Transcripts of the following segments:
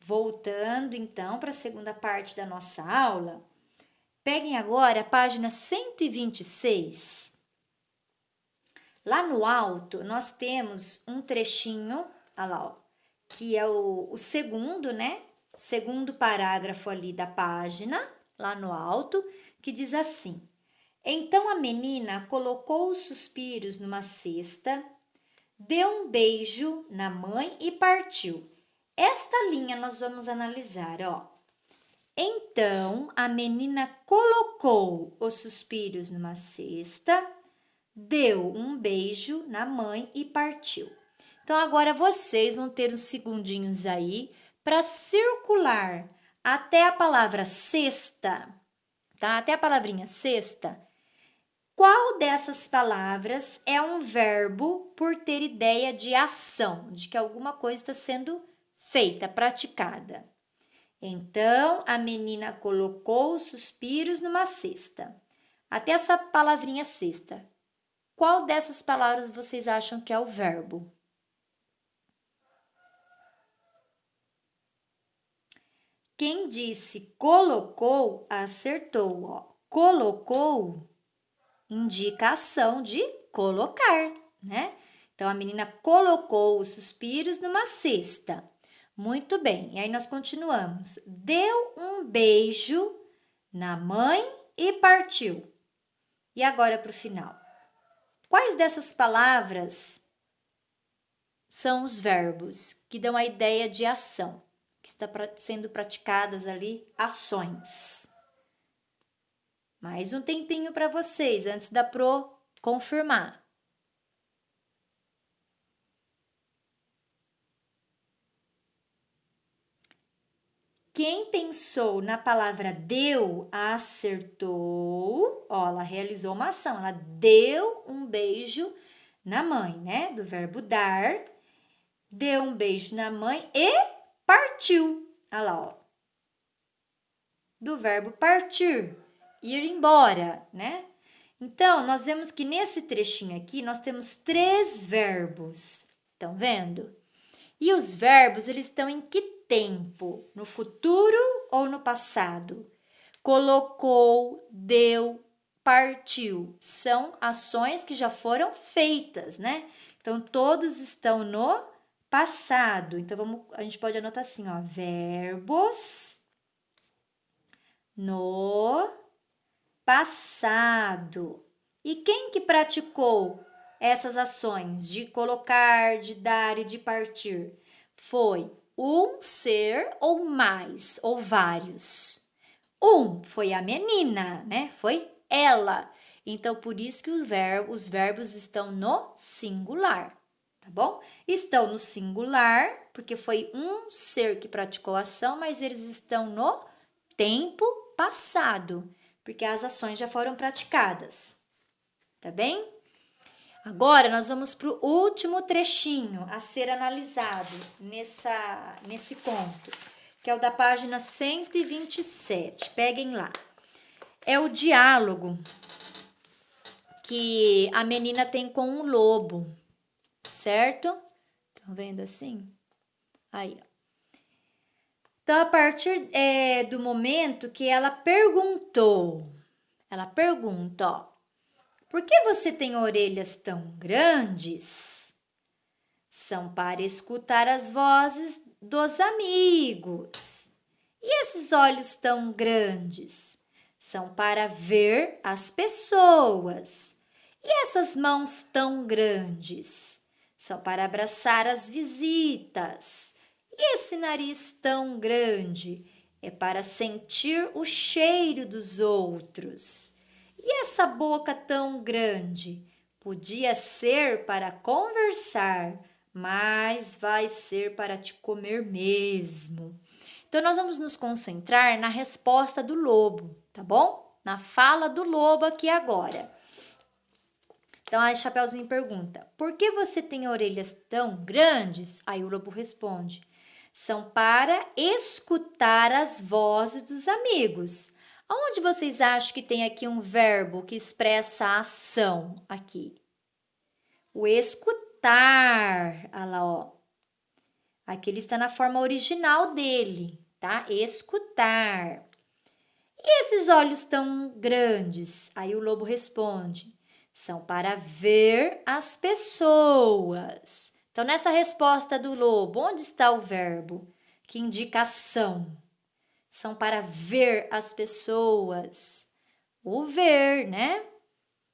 Voltando, então, para a segunda parte da nossa aula, peguem agora a página 126. Lá no alto, nós temos um trechinho, olha lá, ó, que é o segundo, né? O segundo parágrafo ali da página, lá no alto, que diz assim: Então a menina colocou os suspiros numa cesta, deu um beijo na mãe e partiu. Esta linha nós vamos analisar, ó. Então a menina colocou os suspiros numa cesta, deu um beijo na mãe e partiu. Então, agora vocês vão ter uns segundinhos aí para circular até a palavra cesta, tá? Até a palavrinha cesta. Qual dessas palavras é um verbo por ter ideia de ação, de que alguma coisa está sendo feita, praticada? Então, a menina colocou os suspiros numa cesta. Até essa palavrinha cesta. Qual dessas palavras vocês acham que é o verbo? Quem disse colocou, acertou, ó. Colocou indica a ação de colocar, né? Então, a menina colocou os suspiros numa cesta. Muito bem, e aí nós continuamos. Deu um beijo na mãe e partiu. E agora para o final. Quais dessas palavras são os verbos que dão a ideia de ação, que está sendo praticadas ali, ações? Mais um tempinho para vocês, antes da Pro confirmar. Quem pensou na palavra deu, acertou. Ó, ela realizou uma ação, ela deu um beijo na mãe, né? Do verbo dar. Deu um beijo na mãe e partiu. Olha lá, ó. Do verbo partir, ir embora, né? Então, nós vemos que nesse trechinho aqui, nós temos 3 verbos. Estão vendo? E os verbos, eles estão em que tempo? No futuro ou no passado? Colocou, deu, partiu. São ações que já foram feitas, né? Então, todos estão no passado. Então, a gente pode anotar assim, ó, verbos no passado. E quem que praticou essas ações de colocar, de dar e de partir? Foi um ser ou mais, ou vários. Um foi a menina, né? Foi ela. Então, por isso que os verbos estão no singular, tá bom? Estão no singular, porque foi um ser que praticou a ação, mas eles estão no tempo passado, porque as ações já foram praticadas, tá bem? Agora, nós vamos para o último trechinho a ser analisado nesse conto, que é o da página 127. Peguem lá. É o diálogo que a menina tem com um lobo, certo? Estão vendo assim? Aí, ó. Então, a partir do momento que ela pergunta, ó, por que você tem orelhas tão grandes? São para escutar as vozes dos amigos. E esses olhos tão grandes? São para ver as pessoas. E essas mãos tão grandes? São para abraçar as visitas. E esse nariz tão grande? É para sentir o cheiro dos outros. E essa boca tão grande? Podia ser para conversar, mas vai ser para te comer mesmo. Então, nós vamos nos concentrar na resposta do lobo, tá bom? Na fala do lobo aqui agora. Então, a Chapeuzinho pergunta, por que você tem orelhas tão grandes? Aí o lobo responde, são para escutar as vozes dos amigos. Aonde vocês acham que tem aqui um verbo que expressa a ação aqui? O escutar. Olha lá, ó. Aqui ele está na forma original dele, tá? Escutar. E esses olhos tão grandes? Aí o lobo responde: são para ver as pessoas. Então, nessa resposta do lobo, onde está o verbo que indica ação? São para ver as pessoas. O ver, né?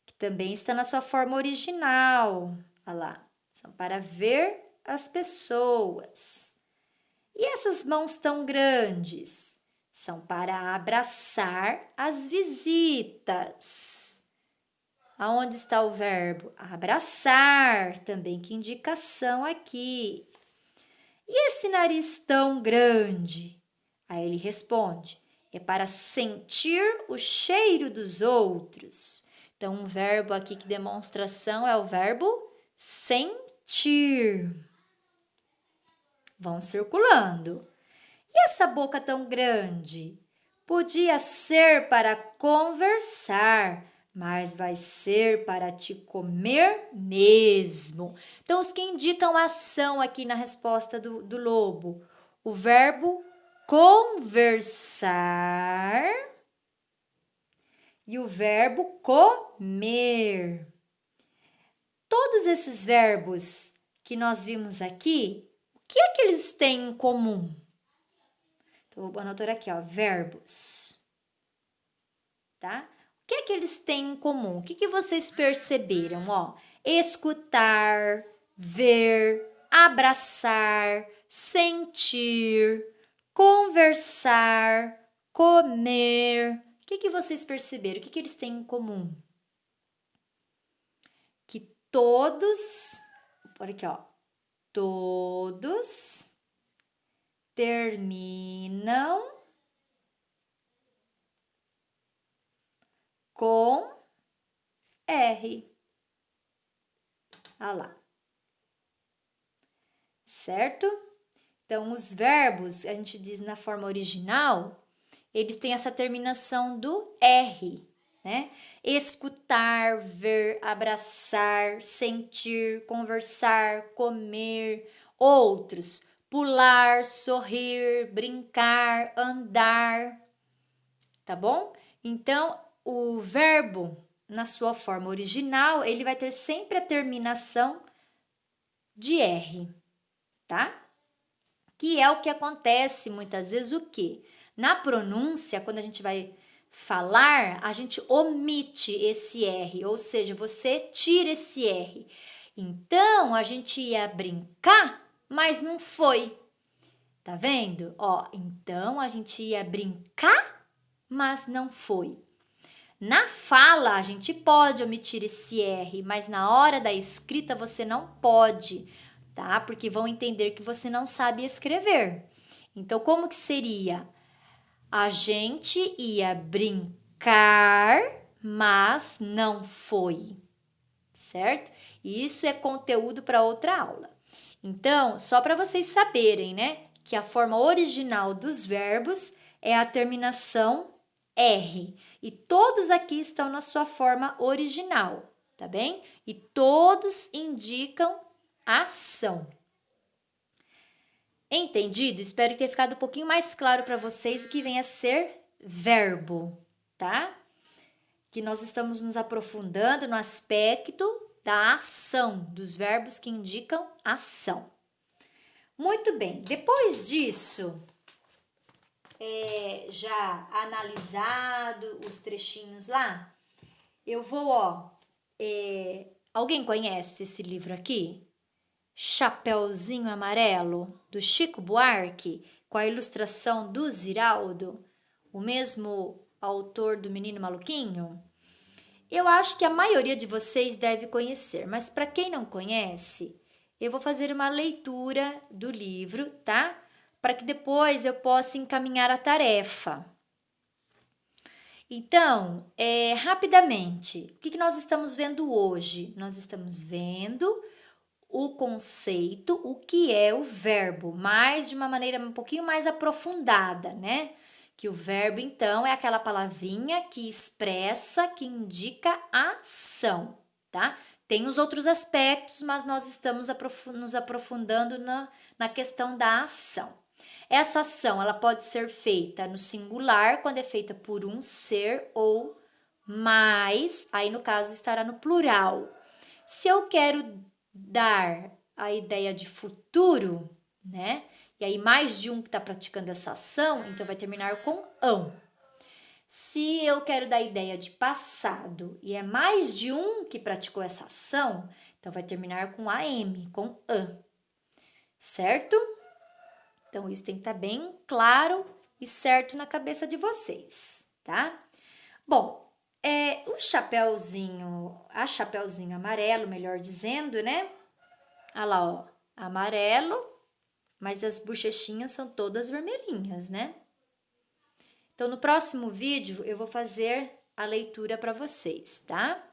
Que também está na sua forma original. Olha lá. São para ver as pessoas. E essas mãos tão grandes? São para abraçar as visitas. Aonde está o verbo? Abraçar, também que indicação aqui. E esse nariz tão grande? Aí ele responde: é para sentir o cheiro dos outros. Então, um verbo aqui que demonstração é o verbo sentir. Vão circulando. E essa boca tão grande? Podia ser para conversar, mas vai ser para te comer mesmo. Então, os que indicam ação aqui na resposta do lobo: o verbo conversar e o verbo comer. Todos esses verbos que nós vimos aqui, o que é que eles têm em comum? Então, vou anotar aqui, ó, verbos, tá? O que é que eles têm em comum? O que que vocês perceberam, ó? Escutar, ver, abraçar, sentir, conversar, comer. O que que vocês perceberam? O que que eles têm em comum? Que todos, por aqui, ó, todos terminam com R. Olha lá. Certo? Então, os verbos, a gente diz na forma original, eles têm essa terminação do R, né? Escutar, ver, abraçar, sentir, conversar, comer. Outros: pular, sorrir, brincar, andar. Tá bom? Então, o verbo, na sua forma original, ele vai ter sempre a terminação de R, tá? Que é o que acontece muitas vezes o quê? Na pronúncia, quando a gente vai falar, a gente omite esse R, ou seja, você tira esse R. Então, a gente ia brincar, mas não foi. Tá vendo? Ó, então a gente ia brincar, mas não foi. Na fala, a gente pode omitir esse R, mas na hora da escrita você não pode, tá? Porque vão entender que você não sabe escrever. Então, como que seria? A gente ia brincar, mas não foi, certo? Isso é conteúdo para outra aula. Então, só para vocês saberem, né, que a forma original dos verbos é a terminação R. E todos aqui estão na sua forma original, tá bem? E todos indicam ação. Entendido? Espero que tenha ficado um pouquinho mais claro para vocês o que vem a ser verbo, tá? Que nós estamos nos aprofundando no aspecto da ação, dos verbos que indicam ação. Muito bem, depois disso, já analisado os trechinhos lá, eu vou, alguém conhece esse livro aqui? Chapeuzinho Amarelo, do Chico Buarque, com a ilustração do Ziraldo, o mesmo autor do Menino Maluquinho? Eu acho que a maioria de vocês deve conhecer, mas para quem não conhece, eu vou fazer uma leitura do livro, tá? Para que depois eu possa encaminhar a tarefa. Então, rapidamente, o que nós estamos vendo hoje? Nós estamos vendo o conceito, o que é o verbo, mas de uma maneira um pouquinho mais aprofundada, né? Que o verbo, então, é aquela palavrinha que expressa, que indica ação, tá? Tem os outros aspectos, mas nós estamos nos aprofundando na questão da ação. Essa ação, ela pode ser feita no singular, quando é feita por um ser, ou mais, aí no caso estará no plural. Se eu quero dar a ideia de futuro, né? E aí mais de um que está praticando essa ação, então vai terminar com ão. Se eu quero dar a ideia de passado e é mais de um que praticou essa ação, então vai terminar com AM, com an, certo? Então isso tem que estar bem claro e certo na cabeça de vocês, tá? Bom, o chapeuzinho, a chapeuzinho amarelo, melhor dizendo, né? Olha lá, ó, amarelo, mas as bochechinhas são todas vermelhinhas, né? Então, no próximo vídeo, eu vou fazer a leitura para vocês, tá?